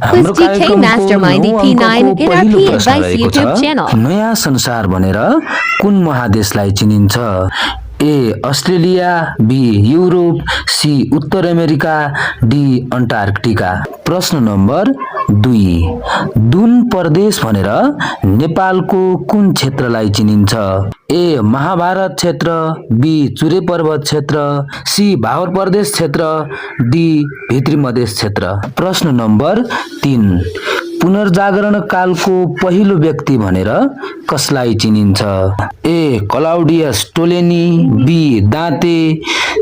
हाम्रो DK कार्यक्रमको Mastermind 9 EP9 अङ्कको in our पहिलो P प्रश्न Advice रहेको YouTube channel. छ नयाँ संसार भनेर कुन महादेशलाई चिनिन्छ ए अस्ट्रेलिया बी युरोप सी उत्तर अमेरिका डी अन्टार्कटिका प्रश्न नम्बर 2 दुन प्रदेश भनेर नेपालको कुन क्षेत्रलाई चिनिन्छ ए महाभारत क्षेत्र बी चुरे पर्वत क्षेत्र सी भावर प्रदेश क्षेत्र डी भित्री मधेस क्षेत्र प्रश्न नम्बर 3 पुनर्जागरण कालको पहिलो व्यक्ति भनेर कसलाई चिनिन्छ ए क्लाउडियस टोलेनी बी दाँते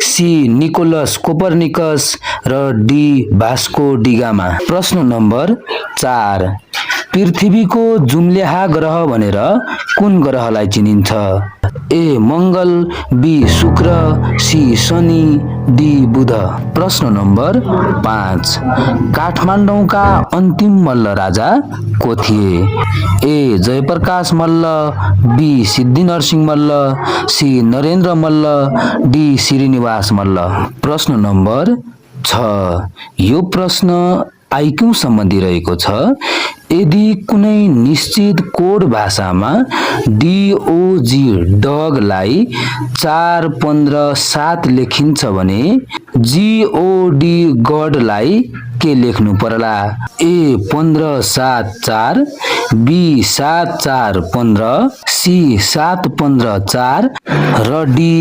सी निकोलस कोपर्निकस र डी भास्को डिगामा प्रश्न नम्बर 4 पृथ्वीको जुम्ल्याहा ग्रह भनेर कुन ग्रहलाई चिनिन्छ ए मंगल बी शुक्र सी शनि डी बुध प्रश्न नम्बर 5 काठमाडौँका अन्तिम मल्ल राजा को थिए A Jayaprakash Malla B Siddhinarasimha Malla C Narendra Malla D Shrinivas Malla प्रश्न नम्बर 6 यो प्रश्न आइक्यू सम्बन्धी रहेको छ यदि कुनै निश्चित कोड भाषामा डीओजी डगलाई 4 15 7 लेखिन्छ भने जीओडी गडलाई के लेख्नु पर्ला ए 15 7 4 बी 7 4 15 सी 7 15 4 र D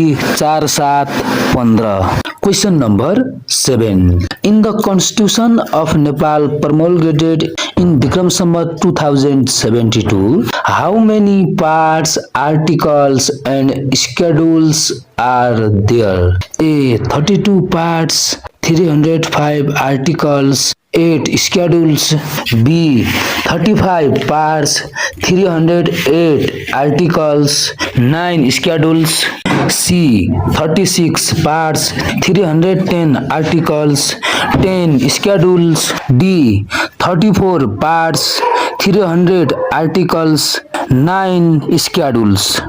4 7 15 Question number 7. In the Constitution of Nepal promulgated in Bikram Sambat 2072, how many parts, articles and schedules are there? A. 32 parts, 305 articles, 8 schedules. B. 35 parts, 308 articles, 9 schedules. C. 36 parts, 310 articles, 10 schedules. D. 34 parts, 300 articles, 9 schedules.